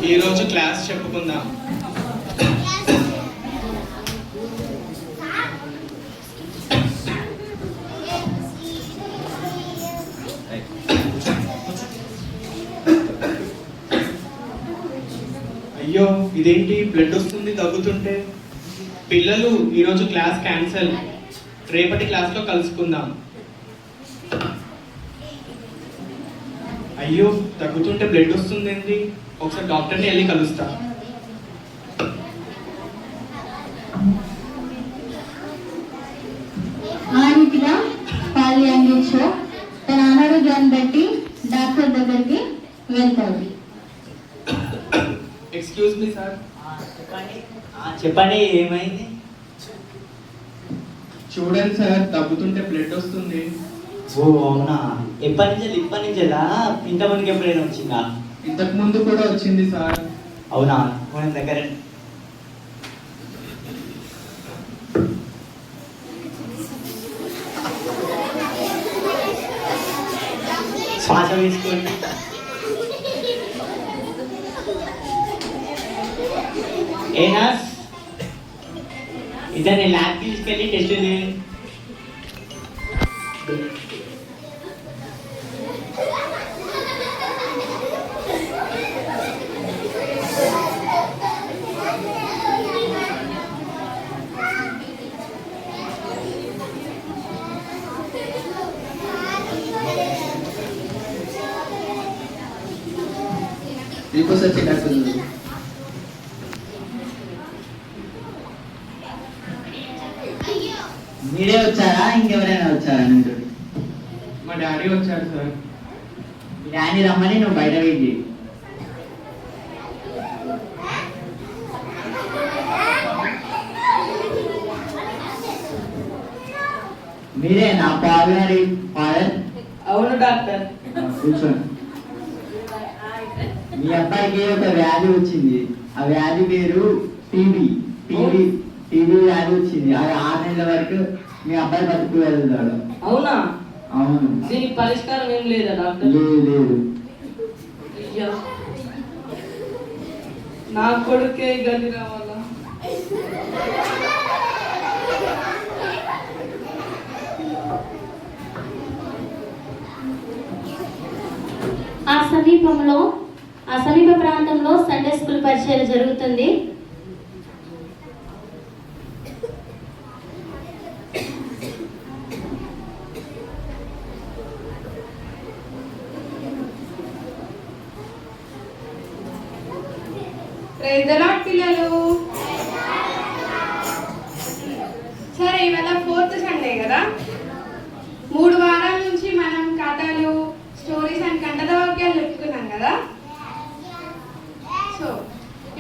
ఈరోజు క్లాస్ చెప్పుకుందాం. అయ్యో, ఇదేంటి బ్లడ్ వస్తుంది తగ్గుతుంటే? పిల్లలు, ఈరోజు క్లాస్ క్యాన్సల్. రేపటి క్లాస్లో కలుసుకుందాం. అయ్యో, తగ్గుతుంటే బ్లడ్ వస్తుంది ఏంటి? ఒకసారి డాక్టర్ని వెళ్ళి కలుస్తా. పాలు అందించో తన అనారోగ్యాన్ని బట్టి డాక్టర్ దగ్గరికి వెళ్తాడు. Excuse me sir. చెప్పండి, ఏమైంది? చూడండి సార్, తగ్గుతుంటే బ్లడ్ వస్తుంది. ఓ అవునా, ఇప్పటి నుంచి ఇంతమందికి ఎప్పుడైనా వచ్చిందా? ఇంతకు ముందు కూడా వచ్చింది సార్. అవునా, మన దగ్గర శ్వాస వేసుకోండి. ఏనా ఇతన్ని ల్యాబ్ తీసుకెళ్ళి టెస్ట్ చేయండి. మీరే వచ్చారా, ఇంకెవరైనా వచ్చారా? మా డాడీ వచ్చారు సార్. మీ డాడీ రమ్మని నువ్వు బయట వెయిట్ చేయి. మీరే నా పాలు ఫాదర్? అవును డాక్టర్. కూర్చోండి. మీ అబ్బాయికి ఒక వ్యాధి వచ్చింది. ఆ వ్యాధి పేరు టీబీ. టీబీ వ్యాధి వచ్చింది. అది 6 నెలల వరకు మీ అబ్బాయి బతుకు వెళ్తాడు. అవునా? అవును. దీనికి పరిష్కారం ఏం లేదా డాక్టర్? లేదు. నా కొడుకే గది రావాలా? ఆ సమీప ప్రాంతంలో సండే స్కూల్ పరిచయం జరుగుతుంది. పిల్లలు, సరే ఇవాళ 4th సండే కదా. 3 వారాల నుంచి మనం కథలు, స్టోరీస్ అండ్ కంటద వాక్యాలు చెప్పుకున్నాం కదా. సో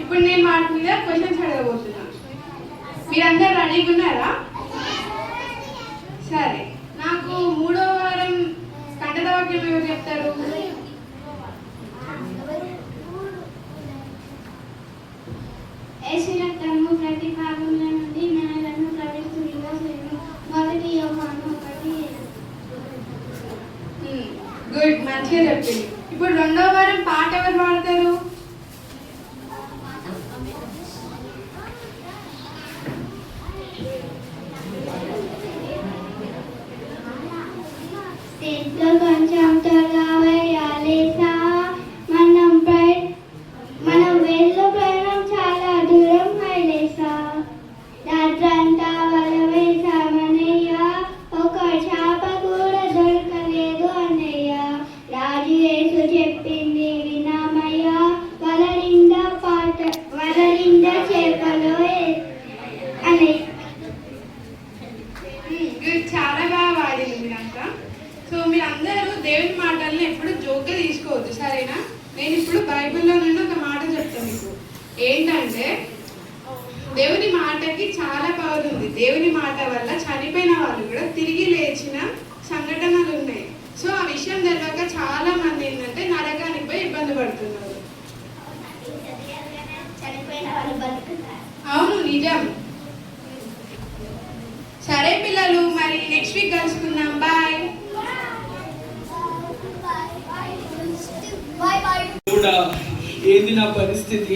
ఇప్పుడు నేను వాటి మీద క్వశ్చన్స్ అడగబోతున్నాను. మీరందరూ రెడీగా ఉన్నారా? సరే, నాకు 3వ వారం కంటద వాక్యం ఎవరు చెప్తారు? యేసు రక్తము ప్రతి భాగంలో నుండి మనలను కడుగుతుందో మొదటి యోహాను 1:7. గుడ్, మంచిగా చెప్పింది. ఇప్పుడు 2వ వారం పాట ఎవరు పాడతారు? స్టేట్లో కొంచెం త్వరగా వేయాలేసా, మనం వెళ్ళే ప్రయాణం చాలా దూరం అయిలేసా. రాత్రంతా వల వేసామన్నయ్య, ఒక చేప కూడా దొరకలేదు అన్నయ్య. రాజు యేసు చెప్పింది వినామయ్య, వల నిండా చేపలు అన్నయ్య. చాలా బాగా వాడింది మీరంతా. సో మీరందరూ దేవుని మాటల్ని ఎప్పుడు జోక్గా తీసుకోవద్దు, సరేనా? నేను ఇప్పుడు బైబిల్లో నుండి ఒక మాట చెప్తాను మీకు. ఏంటంటే, దేవుని మాటకి చాలా పవర్ ఉంది. దేవుని మాట వల్ల చనిపోయిన వాళ్ళు కూడా తిరిగి లేచిన సంఘటనలు ఉన్నాయి. సో ఆ విషయం తెలియక చాలా మంది ఏంటంటే నరకానికి పోయి ఇబ్బంది పడుతున్నారు. అవును, నిజం. సరే పిల్లలు, మరి నెక్స్ట్ వీక్ కలుసుకుందాం. బాయ్. కూడా ఏంది నా పరిస్థితి,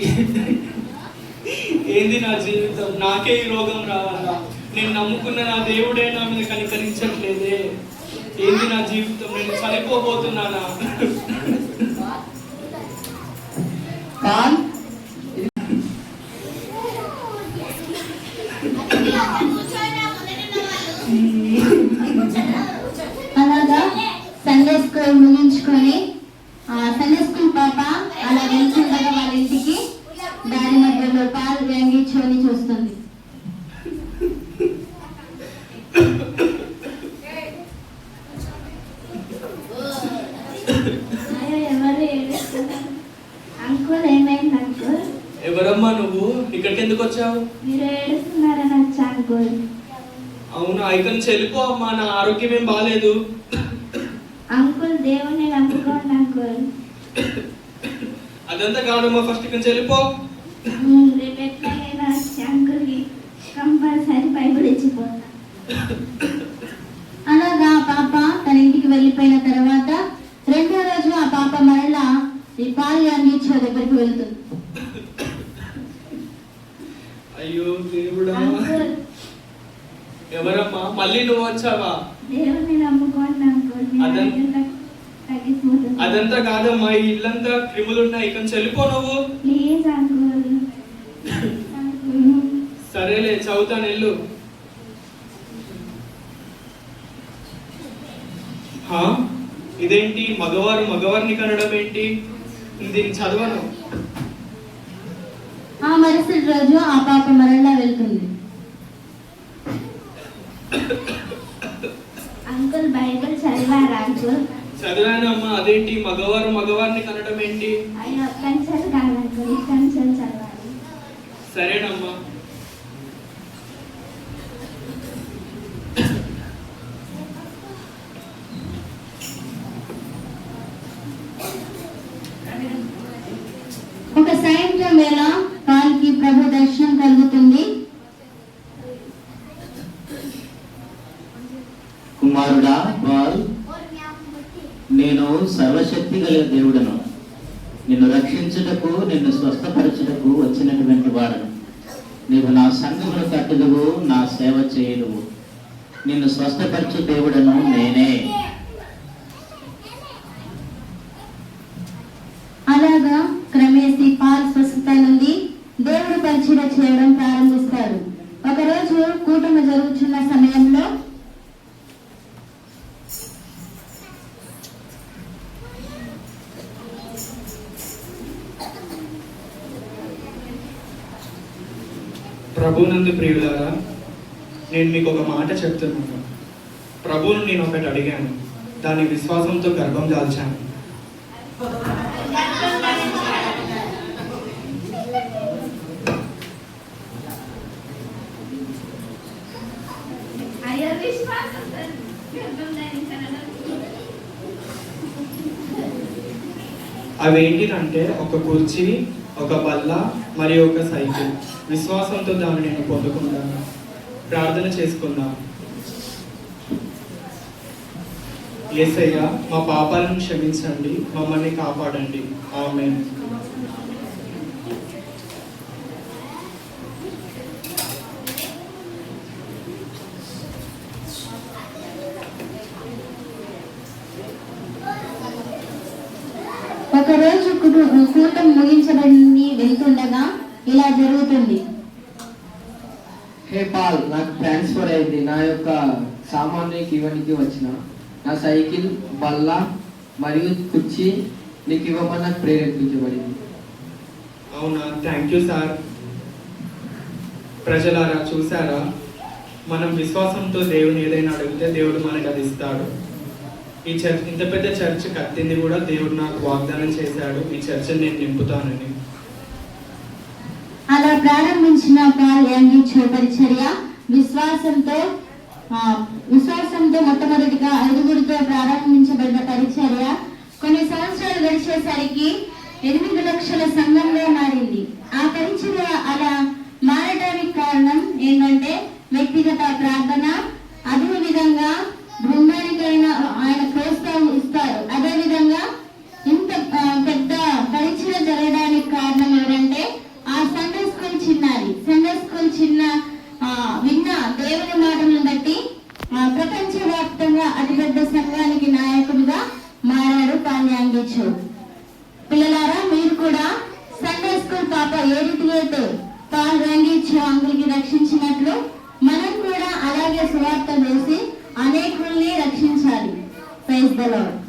ఏంది నా జీవితం, నాకే ఈ రోగం రావాలా? నేను నమ్ముకున్న నా దేవుడే నా మీద కనికరించట్లేదే. ఏంది నా జీవితం, నేను చనిపోబోతున్నానా? పాల్ అలాగా సండే స్కూల్ ముగించుకొని సండే స్కూల్ పాప అలా వెళ్తుండగా వాళ్ళ ఇంటికి దారి మధ్యలో పాలు వ్యంగించుకొని చూస్తుంది. ఎవరు ఏడుస్తున్నారు? అంకుల్ ఏమైంది అంకుల్? ఎవరమ్మా నువ్వు? ఇక్కడికి ఎందుకు వచ్చావు? మీరు ఏడుస్తున్నారని వచ్చా అంకుల్. అవునా, ఇక్కడి నుంచి వెళ్ళిపో అమ్మా, నా ఆరోగ్యం ఏం బాగాలేదు. అంకుల్ దేవుని నమ్ముకోండి అంకుల్. అదంతా కాదమ్మా, ఫస్ట్ ఇక్కడి నుంచి వెళ్ళిపో. రేపు ఎట్లాగైనా వచ్చి అంకుల్కి కంపల్సరీ బైబిల్ ఇచ్చిపోతా. అలాగా ఆ పాప తన ఇంటికి వెళ్ళిపోయిన తర్వాత రెండో రోజు ఆ పాప మరలా ఈ పాలు వ్యంగించే దగ్గరికి వెళ్తుంది. అయ్యో దేవుడా, అంకుల్ ఎవరమ్మా? మళ్ళీ నువ్వు వచ్చావా? దేవుని నమ్ముకోండి అంకుల్. మీ అదం- ఆరోగ్యం తగ్గిపోతుంది. అదంతా కాదమ్మా, ఈ ఇల్లంతా క్రిములు ఉన్నాయి, ఇక్కడి నుంచి వెళ్ళిపో నువ్వు. Please uncle. సరేలే, చదువుతాను, వెళ్ళు. హా? ఇదేంటి, మగవారిని కనడం ఏంటి? దీన్ని చదవను. ఆ మరుసటి రోజు ఆ పాప మరలా వెళ్తుంది. అంకుల్ బైబిల్ చదివారా అంకుల్? చదివానమ్మా. అదేంటి మగవారిని కనడం ఏంటి? అయ్యో కంచెలు కాదు అంకుల్, ఈ కంచెలు చదవాలి. సరేనమ్మా. ఒక సాయంత్రం వేళ పాల్కి ప్రభు దర్శనం కలుగుతుంది. కుమారుడా పాల్, నేను సర్వశక్తి గల దేవుడను. నిన్ను రక్షించుటకు, నిన్ను స్వస్థపరచుటకు వచ్చినటువంటి వాడను. నీవు నా సంఘమును కట్టుదువు, నా సేవ చేయుదువు. నిన్ను స్వస్థపరచు దేవుడను నేనే. అలాగా క్రమేసి పాల్ స్వస్థత నుండి దేవుడు పరిచయం చేయడం ప్రారంభిస్తారు. ఒకరోజు కూటమి జరుగుతున్న సమయంలో ప్రభునందు ప్రియులారా, నేను మీకు ఒక మాట చెప్తున్నాను. ప్రభువును నేను ఒకటి అడిగాను, దాని విశ్వాసంతో గర్భం దాల్చాను. అయ్యో విశ్వాసం గర్భం ధరించడం. అవేంటిదంటే ఒక కుర్చీ, ఒక బల్ల మరియు ఒక సైకిల్. విశ్వాసంతో దాన్ని నేను పొందుకుంటాను. ప్రార్థన చేసుకుందాం. యేసయ్య, మా పాపాలను క్షమించండి, మమ్మల్ని కాపాడండి. ఆమేన్. ఒకరోజు కూటం ముగించబడి వెళ్తుండగా ఇలా జరుగుతుంది. హే పాల్, నాకు ట్రాన్స్ఫర్ అయింది. నా యొక్క సామాన్లు ఇవ్వడానికి వచ్చిన నా సైకిల్, బల్ల మరియు కుర్చీ నీకు ఇవ్వమని నాకు ప్రేరేపించబడింది. అవునా, థ్యాంక్ యూ సార్. ప్రజలారా, చూసారా, మనం విశ్వాసంతో దేవుని ఏదైనా అడిగితే దేవుడు మనకు అది ఇస్తాడు. ఈ చర్చ్, ఇంత పెద్ద చర్చ్ కట్టింది కూడా దేవుడు నాకు వాగ్దానం చేశాడు, ఈ చర్చ్ నేను నింపుతానని. అలా ప్రారంభించిన పాల్ వ్యంగించే పరిచర్య విశ్వాసంతో మొట్టమొదటిగా 5గురితో ప్రారంభించబడిన పరిచర్య కొన్ని సంవత్సరాలు గడిచేసరికి 8 లక్షల సంఘంగా మారింది. ఆ పరిచర్య అలా మారడానికి కారణం ఏంటంటే వ్యక్తిగత ప్రార్థన, అదే విధంగా బృందానికైనా ఆయన ప్రోత్సాహం ఇస్తారు. అదే విధంగా ఇంత పెద్ద పరిచర్య జరగడానికి సండే స్కూల్ విన్న దేవుని మాటలను బట్టి ప్రపంచవ్యాప్తంగా అతిపెద్ద సంఘానికి నాయకుడిగా మారాడు పాల్ యాంగిచో. పిల్లలారా, మీరు కూడా సండే స్కూల్ పాప ఏ రీతిగా అయితే పాల్ యాంగిచో అంకుల్కి రక్షించినట్లు మనం కూడా అలాగే సువార్త చేసి అనేకుల్ని రక్షించాలి. Praise the lord.